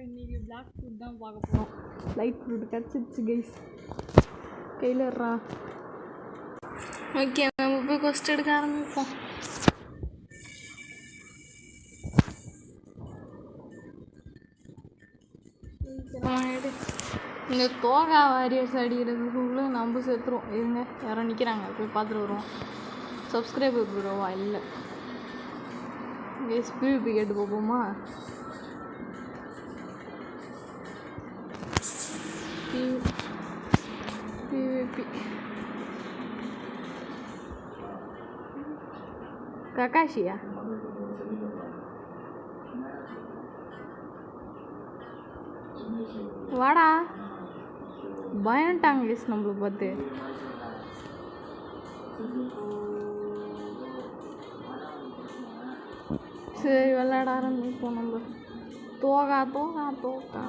இன்றைக்கி black fruit தான் பார்க்க போகிறோம். லைட் ஃப்ரூட் கிடச்சிருச்சு கைஸ், கையில் இருறா. ஓகே, நம்ம போய் கொஸ்ட் எடுக்க ஆரம்பிப்போம். இந்த தோகா வாரியர்ஸ் அடிக்கிறதுக்குள்ளே நம்ம செத்துருவோம். இருங்க, யாரோ நிற்கிறாங்க, போய் பார்த்துட்டு வருவோம். சப்ஸ்கிரைபர் ப்ரோவா? இல்லை கைஸ், பிவிபி கேட்டு பார்ப்போமா? பிவிபி ககாஷியா? வாடா, பயன்ட்டாங்க கைஸ் நம்மளை பார்த்து. சரி, விளையாட ஆரம்பிப்போம். நம்ம தோகா தோகா தோகா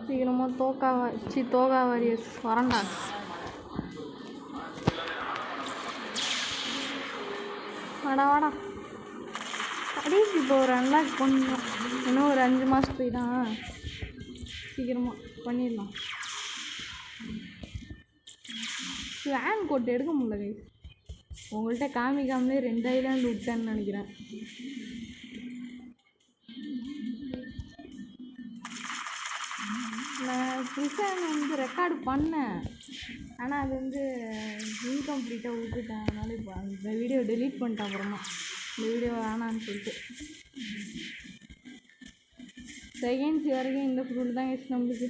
சீக்கிரமாக தோகா வாரியர்ஸ் வரண்டா. வாடா வாடா, கடைசி இப்போ ஒரு அன்லாக் பண்ணணும். இன்னும் ஒரு 5 மாதத்துக்கு தான், சீக்கிரமாக பண்ணிடலாம். வேன் கோட் எடுக்க முடியல கைஸ். உங்கள்கிட்ட காமிக்காமலே 2 ஐலாண்டு விட்டேன்னு நினைக்கிறேன். நான் புதுசாக வந்து ரெக்கார்டு பண்ணேன், ஆனால் அது வந்து இன்கம்ப்ளீட்டாக விட்டுட்டேன். அதனால் இப்போ அந்த வீடியோ டெலீட் பண்ணிட்டேன். அப்புறமா இந்த வீடியோ வேணான்னு சொல்லிட்டு செகண்ட்ஸ் வரைக்கும் இந்த ஃப்ரூட் தான் கைஸ் நம்மளுக்கு.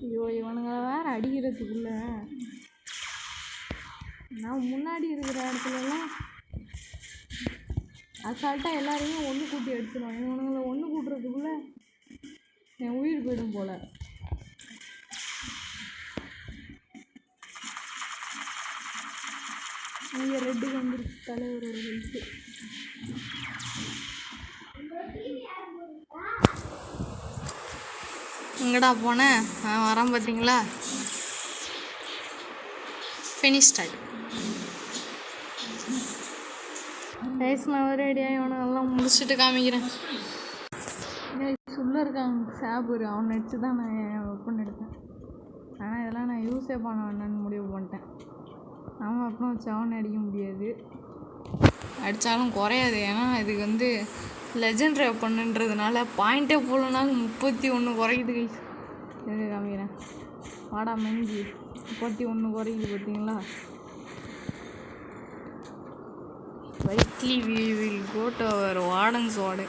ஐயோ, இவனுங்க வேறு அடிக்கிறதுக்குள்ள நான் முன்னாடி இருக்கிற இடத்துலலாம் அசால்ட்டாக எல்லாரையுமே ஒன்று கூட்டி அடிச்சிடுவான். இவனுங்களை ஒன்று கூட்டுறதுக்குள்ளே என் உயிர் போயிடும் போல். இங்கே ரெட்டுக்கு வந்துருச்சு தலைவரோட ஹெல்த்து. எங்கடா போனேன்? வரான் பார்த்தீங்களா? ஃபினிஷ்டாய் கைஸ். நான் ரெடியாக இவனெல்லாம் முடிச்சுட்டு காமிக்கிறேன். உள்ளே இருக்காங்க சாபூர், அவனை வச்சு தான் நான் வெப்பன் எடுத்தேன். ஆனால் இதெல்லாம் நான் யூஸே பண்ண வேண்டான்னு முடிவு பண்ணிட்டேன். நம்ம வெப்பன் வச்சு அவனை அடிக்க முடியாது, அடித்தாலும் குறையாது. ஏன்னா இதுக்கு வந்து லெஜெண்டரி வெப்பன்ன்றதுனால பாயிண்ட்டே போகலனாலும் 31 குறையுது கைஸ். எது காமிக்கிறேன், வாடா மெஞ்சி. 31 குறையுது பார்த்தீங்களா? Likely we will go to our warden's ward.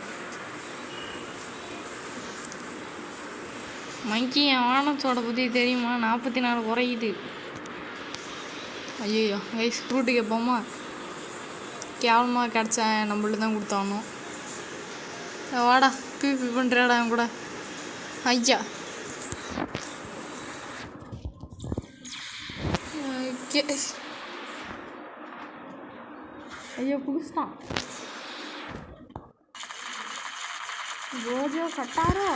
மைக்கி, என் வார்டன்ஸோட பற்றி தெரியுமா? 44 குறையுது. ஐயோ கைஸ், ஃப்ரூட்டு கேட்போமா? கேவலமாக கிடச்சா நம்மள்ட்ட தான் கொடுத்தானோ. வாடா, பிபி பண்ணுறாடா என் கூட. ஐயா ஐயோ, புதுசான் ரோஜோ கட்டாரோ.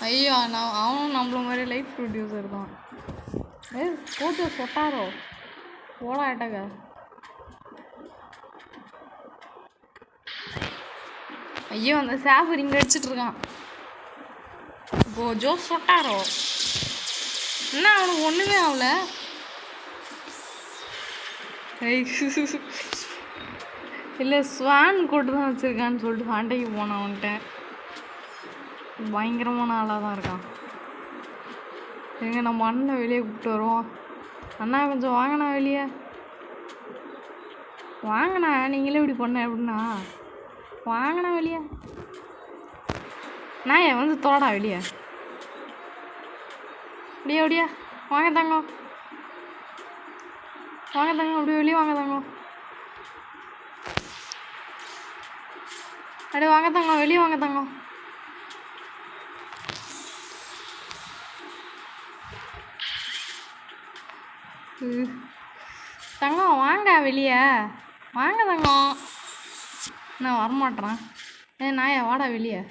ஐயோ, அவனும் நம்மள மாதிரி லைட் ப்ரொடியூசர் தான். ரோஜோ சொட்டாரோ போடா ஆட்டங்க. ஐயோ, அந்த சாஃபர் இங்கே அடிச்சிட்டு இருக்கான். ரோஜோ சொட்டாரோ என்ன, அவனுக்கு ஒன்றுமே ஆகல. இல்லை, ஸ்வான் கோட்டு தான் வச்சுருக்கான்னு சொல்லிட்டு சண்டைக்கு போனான். அவன்கிட்ட பயங்கரமான ஆளாக தான் இருக்கான். எங்க நம்ம அண்ணன் வெளியே கூப்பிட்டு வருவோம். அண்ணா கொஞ்சம் வாங்கண்ணா வெளியே, வாங்கண்ணா. நீங்களே இப்படி பண்ண எப்படின்னா, வாங்கண்ணா வெளியே. நான் வந்து தோடா வெளியே, அப்படியே அப்படியா. வாங்க தாங்க, வாங்க தாங்க, அப்படியே வெளியே வாங்க தாங்க. அப்படியே வாங்க தாங்க, வெளியே வாங்க தாங்க. தங்கம் வாங்க வெளியே, வாங்க தங்கம். நான் வரமாட்டேறேன். நாயா வாடா வெளியே.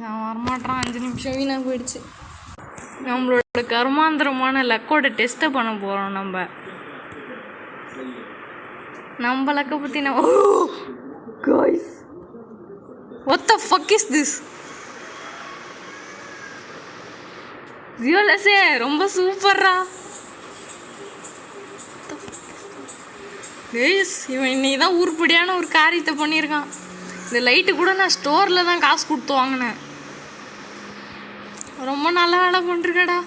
நான் வரமாட்டேறான். 5 நிமிஷம் வீணாக போயிடுச்சு. நம்மளோட கர்மாந்திரமான லக்கோட டெஸ்ட்டை பண்ண போகிறோம் நம்ம. நம்ம லக்கை பற்றி நான் guys what the fuck is this ஜியோலஸே ரொம்ப சூப்பர்ரா கைஸ் இவன் இன்னைக்கு தான் உருப்படியான ஒரு காரியத்தை பண்ணியிருக்கான் இந்த லைட்டு கூட நான் ஸ்டோரில் தான் காசு கொடுத்து வாங்கினேன் ரொம்ப நல்ல வேலை பண்ணிருக்கடா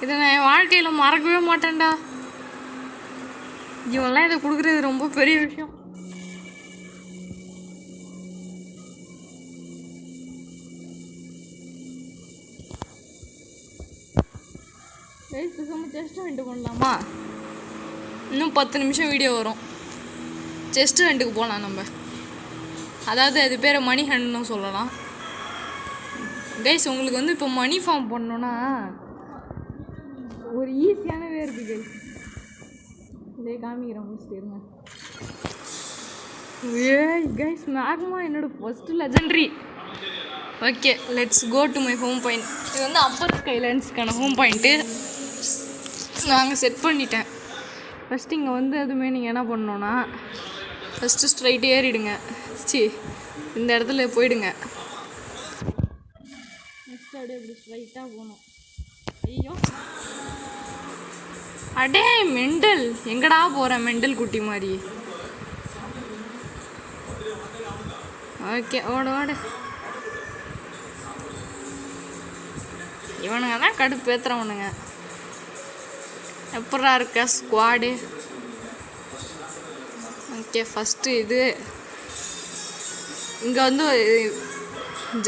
இதை நான் என் வாழ்க்கையில் மறக்கவே மாட்டேன்டா இவன்லாம் இதை கொடுக்குறது ரொம்ப பெரிய விஷயம் செஸ்ட் வெண்ட் பண்ணலாமா இன்னும் 10 நிமிஷம் வீடியோ வரும் செஸ்ட் வெண்ட்டுக்கு போகலாம் நம்ம அதாவது அது பேர் மணி ஹண்ட்னு சொல்லலாம் கைஸ் உங்களுக்கு வந்து இப்போ மணி ஃபார்ம் பண்ணோன்னா ஒரு ஈஸியானவே இருக்குது கைஸ் இதே காமிக்கிறேன் முடிச்சுட்டு இருங்க ஏய் கைஸ் மேக்மா என்னோட first legendary okay let's go to my home point இது வந்து அப்பர் ஸ்கைலேண்ட்ஸ்க்கான ஹோம் பாயிண்ட்டு நாங்கள் செட் பண்ணிட்டேன் ஃபஸ்ட்டு இங்கே வந்து அதுவுமே நீங்கள் என்ன பண்ணணுன்னா ஃபஸ்ட்டு ஸ்ட்ரைட் ஏறிடுங்க இந்த இடத்துல போயிடுங்க நெக்ஸ்ட் அப்படியே இப்படி ஸ்ட்ரைட்டாக போகணும் ஐயோ அடே மெண்டல் எங்கடா போகிறேன் மெண்டல் குட்டி மாதிரி ஓகே ஓடு ஓடு இவனுங்க தான் கடுப்பு ஏற்றுறவனுங்க எப்படா இருக்க ஸ்குவாடு ஓகே ஃபஸ்ட்டு இது இங்கே வந்து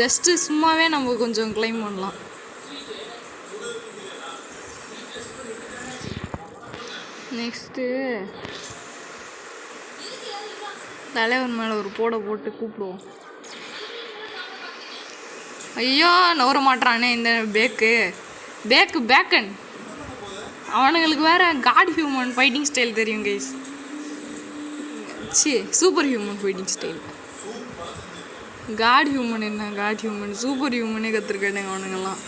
ஜஸ்ட்டு சும்மாவே நம்ம கொஞ்சம் கிளைம் பண்ணலாம் நெக்ஸ்ட்டு தலைவன் மேலே ஒரு போட போட்டு கூப்பிடுவோம் ஐயோ நவர மாட்டானே இந்த பேக்கன் அவனுங்களுக்கு வேறு காட் ஹியூமன் ஃபைட்டிங் ஸ்டைல் தெரியும் guys super human fighting style god human என்ன காட் ஹியூமன் சூப்பர் ஹியூமனே கற்றுருக்கானுங்க அவனுங்கெல்லாம்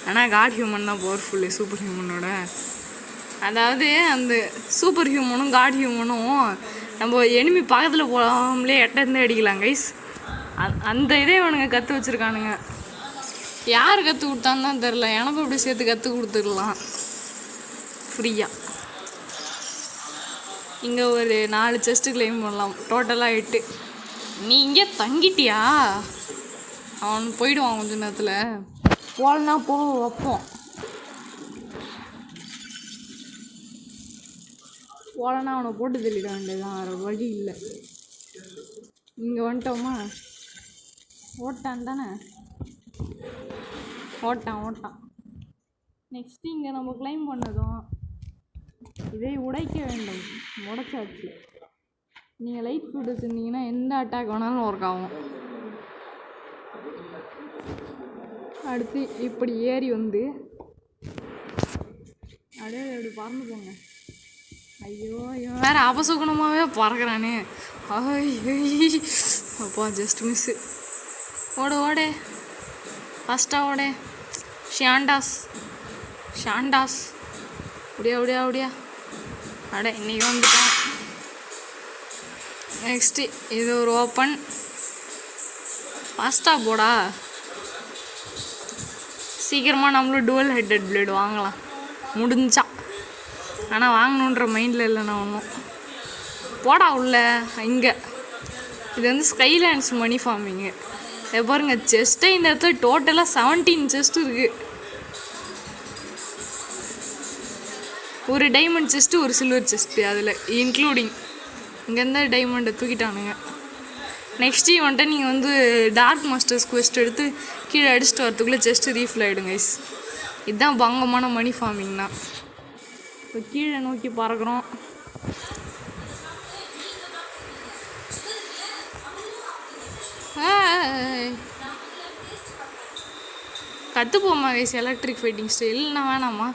ஆனால் காட் ஹியூமன் தான் பவர்ஃபுல்லு சூப்பர் ஹியூமனோட அதாவது அந்த சூப்பர் ஹியூமனும் காட் ஹியூமனும் நம்ம எனிமி பக்கத்தில் போகாமலே எட்டேருந்து அடிக்கலாம் கைஸ் அந்த இதே அவனுங்க கற்று வச்சுருக்கானுங்க யார் கற்றுக் கொடுத்தான்னு தான் தெரில எனக்கும் அப்படி சேர்த்து கற்றுக் கொடுத்துக்கலாம் ஃப்ரீயாக இங்கே ஒரு 4 செஸ்ட்டு கிளைம் பண்ணலாம் டோட்டலாக 8 நீ இங்கே தங்கிட்டியா அவன் போயிடுவான் கொஞ்ச நேரத்தில் போகலன்னா போக வைப்போம் போகலன்னா அவனை போட்டு தெளிட வேண்டியதான் வேறு வழி இல்லை இங்கே வந்துட்டோமா ஓட்டான் தானே ஓட்டான் நெக்ஸ்ட்டு இங்கே நம்ம கிளைம் பண்ணதும் இதை உடைக்க வேண்டும் உடைச்சாச்சு நீங்கள் லைட் ஃபுட் வச்சுருந்தீங்கன்னா எந்த அட்டாக் வேணாலும் ஒர்க் ஆகும் அடுத்து இப்படி ஏறி வந்து அப்படியே அப்படி பறந்து போங்க ஐயோ இவன் வேறு அபசுகுணமாகவே பறக்கிறானே அப்பா ஜஸ்ட் மிஸ்ஸு ஓடு ஃபஸ்ட்டாக ஓடே ஷாண்டாஸ் அப்படியா அட இன்றைக்கி வந்துட்டான் நெக்ஸ்ட்டு இது ஒரு ஓப்பன் ஃபாஸ்ட்டாக போடா சீக்கிரமாக நம்மளும் டுவல் ஹெட்டட் பிளேடு வாங்கலாம் முடிஞ்சா ஆனால் வாங்கணுன்ற மைண்டில் இல்லை நான் ஒன்றும் போடா உள்ள இங்கே இது வந்து ஸ்கைலேண்ட்ஸ் மணி ஃபார்மிங்கு பாருங்க செஸ்ட்டே இந்த இடத்துல டோட்டலாக 17 செஸ்ட் இருக்குது ஒரு டைமண்ட் செஸ்ட்டு ஒரு சில்வர் செஸ்ட்டு அதில் இன்க்ளூடிங் இங்கேருந்து டைமண்டை தூக்கிட்டானுங்க நெக்ஸ்ட் வந்துட்டு நீங்கள் வந்து டார்க் மாஸ்டர்ஸ் குவெஸ்ட் எடுத்து கீழே அடிச்சுட்டு வரத்துக்குள்ளே செஸ்ட்டு ரீஃபில் ஆகிடும் கைஸ் இதுதான் பங்கமான மணி ஃபார்மிங்னா இப்போ கீழே நோக்கி பறக்கிறோம் கற்றுப்போமா கைஸ் எலக்ட்ரிக் ஃபைட்டிங் ஸ்டைல் நான் வேணாமா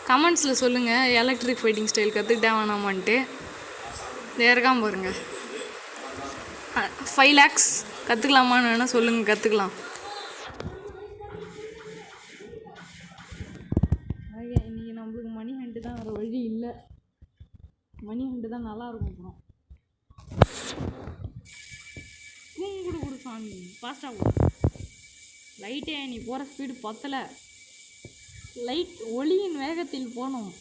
கமெண்ட்ஸில் சொல்லுங்கள் எலக்ட்ரிக் ஃபைட்டிங் ஸ்டைல் கற்றுக்கிட்டே வேணாமான்ட்டு இருக்காம பாருங்க 5 lakhs கற்றுக்கலாமான்னு வேணால் சொல்லுங்கள் கற்றுக்கலாம் இன்றைக்கி நம்மளுக்கு மணி ஹண்ட்டு தான் வேறு வழி இல்லை மணி ஹண்டு தான் நல்லாயிருக்கும் அப்புறம். கும்பிடு சாமி, ஃபாஸ்ட்டாக போடும். லைட்டே நீ போகிற ஸ்பீடு பத்தலை. லைட் ஒளியின் வேகத்தில் போகணும்.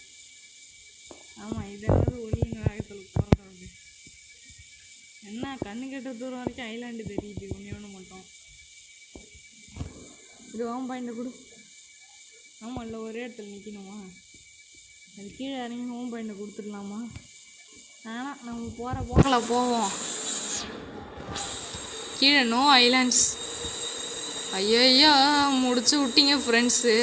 ஆமாம், இதாவது ஒளியின் வேகத்தில் போகிறது. என்ன கண்ணு கெட்ட தூரம் வரைக்கும் ஐலாண்டு தெரியுது, ஒன்று மட்டும். இது ஓம் பாயிண்ட்டை கொடு. ஆமாம், இல்லை ஒரே இடத்துல நிற்கணுமா? அது கீழே இறங்கி ஹோம் பாயிண்ட்டை கொடுத்துடலாமா? ஆனால் நம்ம போகிற போக்கில் போவோம். கீழே நோ ஐலாண்ட்ஸ். ஐயா முடிச்சு விட்டீங்க ஃப்ரெண்ட்ஸு.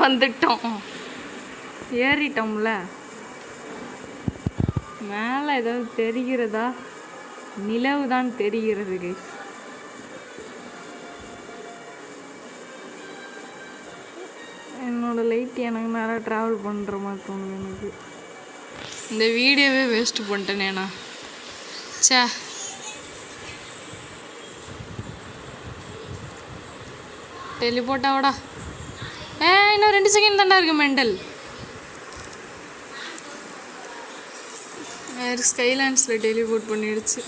வந்துட்டோம், ஏறிட்டோம்ல. மேலே ஏதாவது தெரிகிறதா? நிலவு தான் தெரிகிறது கைஸ். என்னோடய லைட் எனக்கு நிறையா ட்ராவல் பண்ணுற மாதிரி தோணுது எனக்கு. இந்த வீடியோவே வேஸ்ட்டு பண்ணிட்டேனேண்ணா. சே, டெலிபோர்ட்டாவடா. இன்னும் 2 செகண்ட் தாண்டா இருக்கு மெண்டல். ஸ்கைலாண்ட்ஸில் டெலிபோர்ட் பண்ணிடுச்சு.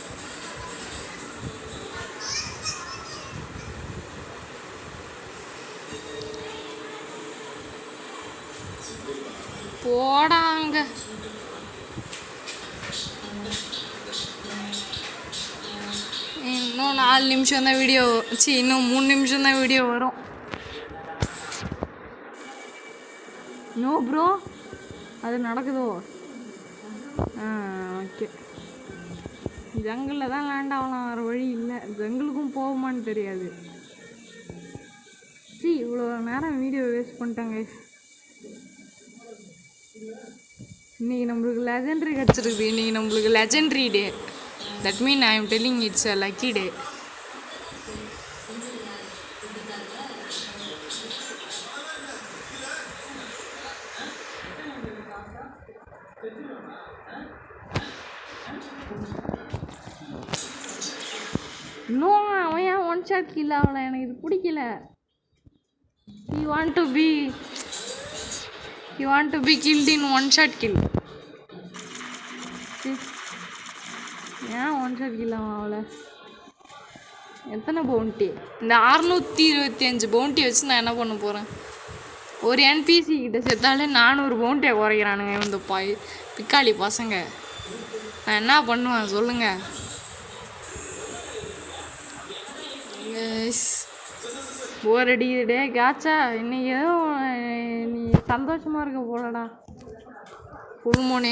போடாங்க. இன்னும் 4 நிமிஷம் தான் வீடியோ. இன்னும் 3 நிமிஷம் தான் வீடியோ வரும். நோ ப்ரோ, அது நடக்குதோ? ஓகே, ஜங்கிளில் தான் லேண்ட் ஆகலாம், வேறு வழி இல்லை. ஜங்கிளுக்கும் போகுமான்னு தெரியாது. இவ்வளோ நேரம் வீடியோ வேஸ்ட் பண்ணிட்டாங்க. இன்றைக்கி நம்மளுக்கு லெஜெண்ட்ரி கிடச்சிருக்கு. இன்றைக்கி நம்மளுக்கு legendary day. That mean I am telling it's a lucky டே. இன்னும் அவன் ஏன் 1 ஷாட் கில் ஆகலை? எனக்கு இது பிடிக்கல. You want to be killed in 1 shot kill. ஏன் 1 shot kill ஆகலை? எத்தனை பவுண்டி? இந்த 625 பவுண்டி வச்சு நான் என்ன பண்ண போகிறேன்? ஒரு NPC கிட்ட சேர்த்தாலே 400 பவுண்டியை குறைக்கிறானுங்க இந்த பிக்காளி பசங்க. நான் என்ன பண்ணுவேன் சொல்லுங்கள்? போர் அடிக்குதுடே காச்சா. இன்னைக்கு எதுவும் நீ சந்தோஷமாக இருக்க போலடா. ஃபுல் மூன்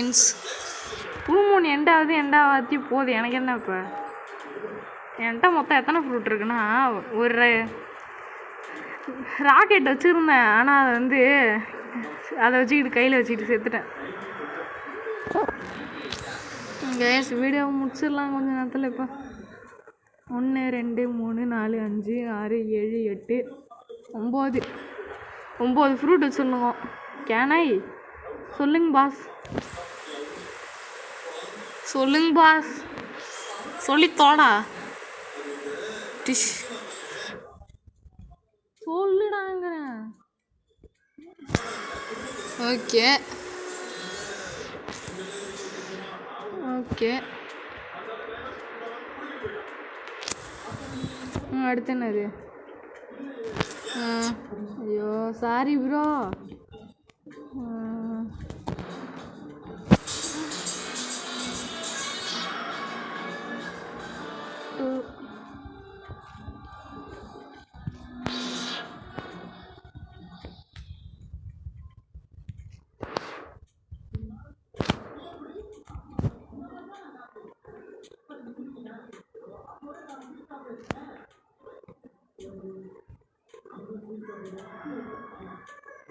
எண்டாவது போகுது. எனக்கு என்ன இப்போ? என்கிட்ட மொத்தம் எத்தனை ஃப்ரூட் இருக்குன்னா, ஒரு ராக்கெட் வச்சுருந்தேன். ஆனால் அதை வச்சுக்கிட்டு கையில் வச்சுக்கிட்டு செத்துட்டேன். கேஸ் வீடியோ முடிச்சிடலாம் கொஞ்சம் நேரத்தில். இப்போ 1 2 3 4 5 6 7 8 9 ஃப்ரூட் வச்சுருந்தோம். கேனாய் சொல்லுங்க பாஸ் சொல்லித்தோடா. டிஷ் சொல்லுடாங்கிறேன். ஓகே அடுத்து என்னது? ஐயோ சாரி ப்ரோ.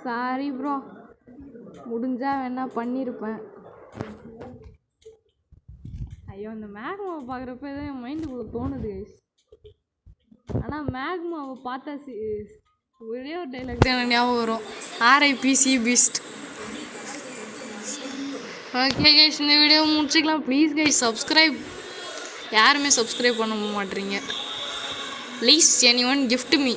சாரி ப்ரோ, முடிஞ்சா வேணா பண்ணியிருப்பேன். ஐயோ இந்த மேக்மாவை பார்க்குறப்ப தான் என் மைண்டுக்குள்ளே தோணுது. ஆனால் மேக்மாவை பார்த்தா ஒரே ஒரு டைலாக் தான் எனக்கு ஞாபகம் வரும். RIP சி பீஸ்ட். ஓகே கைஸ், இந்த வீடியோ முடிச்சுக்கலாம். Please guys subscribe. யாருமே சப்ஸ்கிரைப் பண்ண மாட்டேறீங்க. Please anyone gift me.